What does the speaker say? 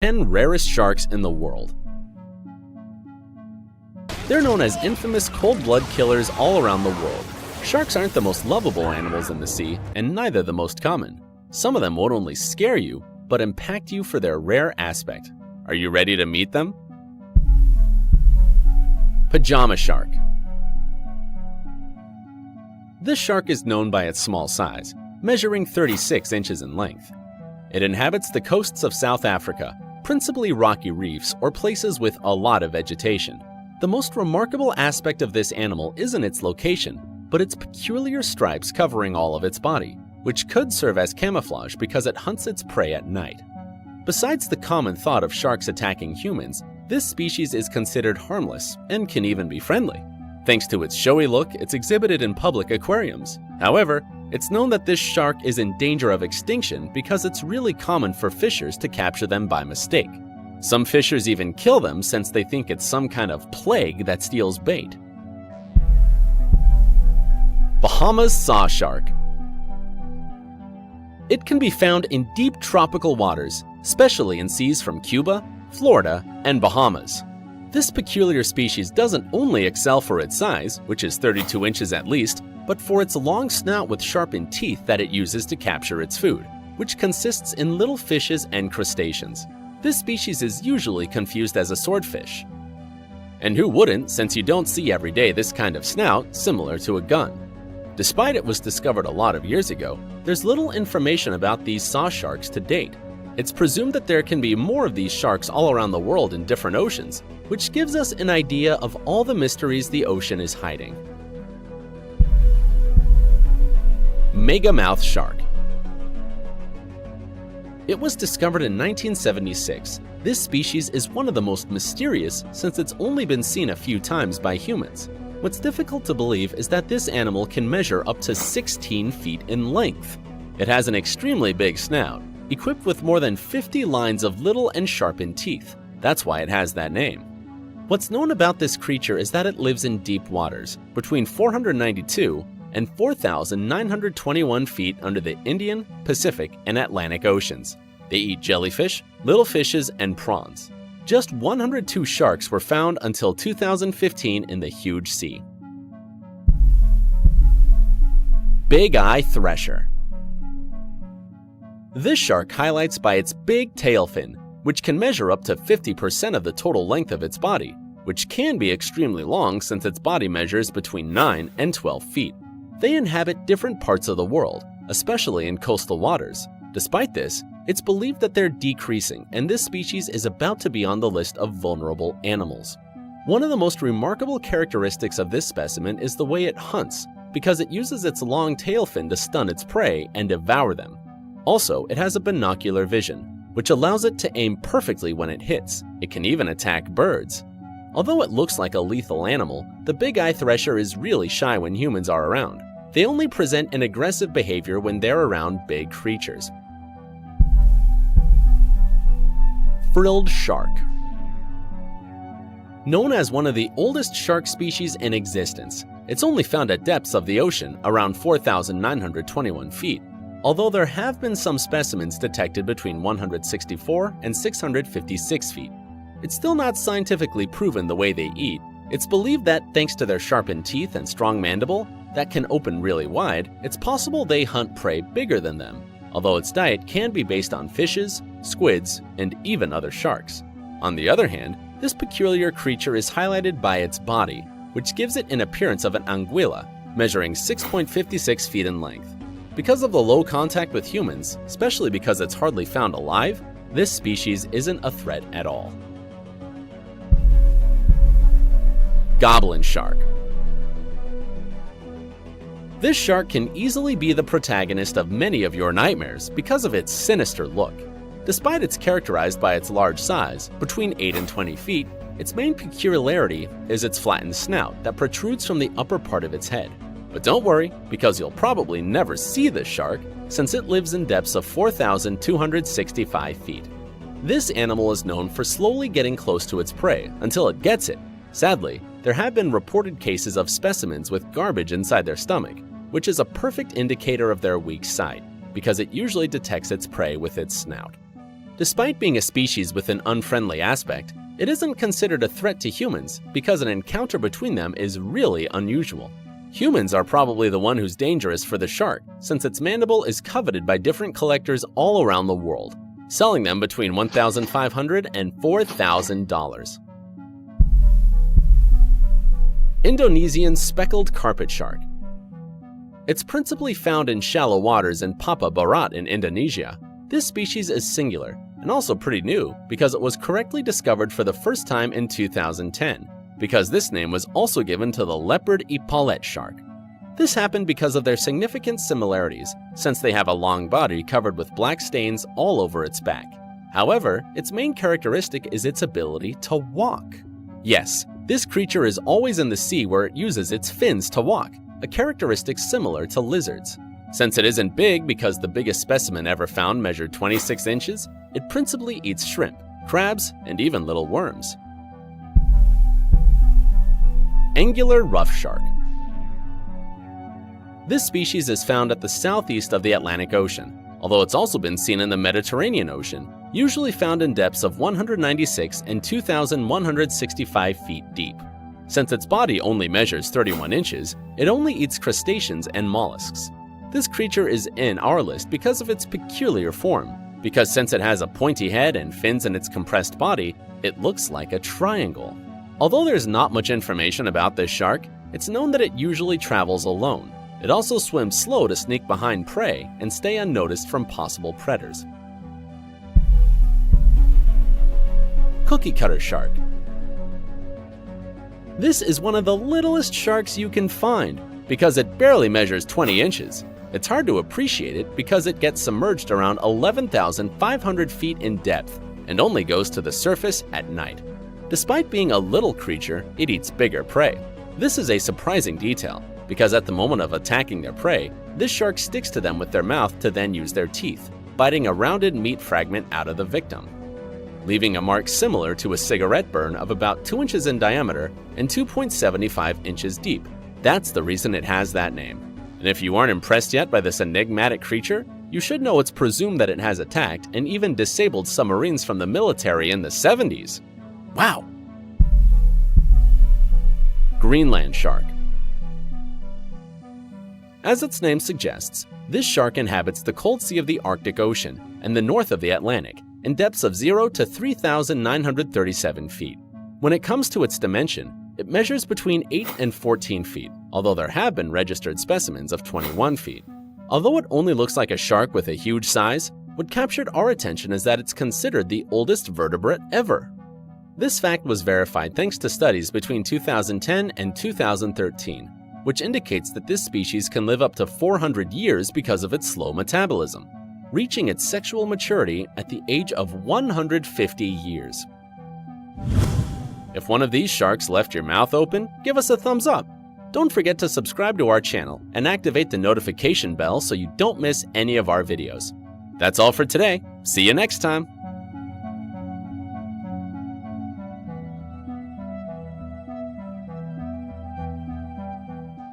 10 rarest sharks in the world. They're known as infamous cold-blood killers all around the world. Sharks aren't the most lovable animals in the sea, and neither the most common. Some of them won't only scare you, but impact you for their rare aspect. Are you ready to meet them? Pajama shark. This shark is known by its small size, measuring 36 inches in length. It inhabits the coasts of South Africa, principally rocky reefs or places with a lot of vegetation. The most remarkable aspect of this animal isn't its location, but its peculiar stripes covering all of its body, which could serve as camouflage because it hunts its prey at night. Besides the common thought of sharks attacking humans, this species is considered harmless and can even be friendly. Thanks to its showy look, it's exhibited in public aquariums. However, it's known that this shark is in danger of extinction because it's really common for fishers to capture them by mistake. Some fishers even kill them since they think it's some kind of plague that steals bait. Bahamas saw shark. It can be found in deep tropical waters, especially in seas from Cuba, Florida, and Bahamas. This peculiar species doesn't only excel for its size, which is 32 inches at least, but for its long snout with sharpened teeth that it uses to capture its food, which consists in little fishes and crustaceans. This species is usually confused as a swordfish. And who wouldn't, since you don't see every day this kind of snout similar to a gun. Despite it was discovered a lot of years ago, there's little information about these saw sharks to date. It's presumed that there can be more of these sharks all around the world in different oceans, which gives us an idea of all the mysteries the ocean is hiding. Megamouth shark. It was discovered in 1976. This species is one of the most mysterious since it's only been seen a few times by humans. What's difficult to believe is that this animal can measure up to 16 feet in length. It has an extremely big snout, equipped with more than 50 lines of little and sharpened teeth. That's why it has that name. What's known about this creature is that it lives in deep waters, between 492 and 4,921 feet under the Indian, Pacific, and Atlantic Oceans. They eat jellyfish, little fishes, and prawns. Just 102 sharks were found until 2015 in the huge sea. Big eye thresher. This shark highlights by its big tail fin, which can measure up to 50% of the total length of its body, which can be extremely long since its body measures between 9 and 12 feet. They inhabit different parts of the world, especially in coastal waters. Despite this, it's believed that they're decreasing, and this species is about to be on the list of vulnerable animals. One of the most remarkable characteristics of this specimen is the way it hunts, because it uses its long tail fin to stun its prey and devour them. Also, it has a binocular vision, which allows it to aim perfectly when it hits. It can even attack birds. Although it looks like a lethal animal, the big eye thresher is really shy when humans are around. They only present an aggressive behavior when they're around big creatures. Frilled shark. Known as one of the oldest shark species in existence, it's only found at depths of the ocean around 4,921 feet, although there have been some specimens detected between 164 and 656 feet. It's still not scientifically proven the way they eat. It's believed that thanks to their sharpened teeth and strong mandible that can open really wide, it's possible they hunt prey bigger than them, although its diet can be based on fishes, squids, and even other sharks. On the other hand, this peculiar creature is highlighted by its body, which gives it an appearance of an anguilla, measuring 6.56 feet in length. Because of the low contact with humans, especially because it's hardly found alive, this species isn't a threat at all. Goblin shark. This shark can easily be the protagonist of many of your nightmares because of its sinister look. Despite it's characterized by its large size, between 8 and 20 feet, its main peculiarity is its flattened snout that protrudes from the upper part of its head. But don't worry, because you'll probably never see this shark since it lives in depths of 4,265 feet. This animal is known for slowly getting close to its prey until it gets it. Sadly, there have been reported cases of specimens with garbage inside their stomach, which is a perfect indicator of their weak sight, because it usually detects its prey with its snout. Despite being a species with an unfriendly aspect, it isn't considered a threat to humans because an encounter between them is really unusual. Humans are probably the one who's dangerous for the shark, since its mandible is coveted by different collectors all around the world, selling them between $1,500 and $4,000. Indonesian speckled carpet shark. It's principally found in shallow waters in Papua Barat in Indonesia. This species is singular and also pretty new because it was correctly discovered for the first time in 2010, because this name was also given to the leopard epaulet shark. This happened because of their significant similarities, since they have a long body covered with black stains all over its back. However, its main characteristic is its ability to walk. Yes, this creature is always in the sea where it uses its fins to walk, a characteristic similar to lizards. Since it isn't big because the biggest specimen ever found measured 26 inches, it principally eats shrimp, crabs, and even little worms. Angular ruff shark. This species is found at the southeast of the Atlantic Ocean, although it's also been seen in the Mediterranean Ocean, usually found in depths of 196 and 2,165 feet deep. Since its body only measures 31 inches, it only eats crustaceans and mollusks. This creature is in our list because of its peculiar form, because since it has a pointy head and fins in its compressed body, it looks like a triangle. Although there's not much information about this shark, it's known that it usually travels alone. It also swims slow to sneak behind prey and stay unnoticed from possible predators. Cookie cutter shark. This is one of the littlest sharks you can find because it barely measures 20 inches. It's hard to appreciate it because it gets submerged around 11,500 feet in depth and only goes to the surface at night. Despite being a little creature, it eats bigger prey. This is a surprising detail because at the moment of attacking their prey, this shark sticks to them with their mouth to then use their teeth, biting a rounded meat fragment out of the victim, leaving a mark similar to a cigarette burn of about 2 inches in diameter and 2.75 inches deep. That's the reason it has that name. And if you aren't impressed yet by this enigmatic creature, you should know it's presumed that it has attacked and even disabled submarines from the military in the 70s. Wow! Greenland shark. As its name suggests, this shark inhabits the cold sea of the Arctic Ocean and the north of the Atlantic, in depths of 0 to 3,937 feet. When it comes to its dimension, it measures between 8 and 14 feet, although there have been registered specimens of 21 feet. Although it only looks like a shark with a huge size, what captured our attention is that it's considered the oldest vertebrate ever. This fact was verified thanks to studies between 2010 and 2013, which indicates that this species can live up to 400 years because of its slow metabolism, reaching its sexual maturity at the age of 150 years. If one of these sharks left your mouth open, give us a thumbs up. Don't forget to subscribe to our channel and activate the notification bell so you don't miss any of our videos. That's all for today. See you next time.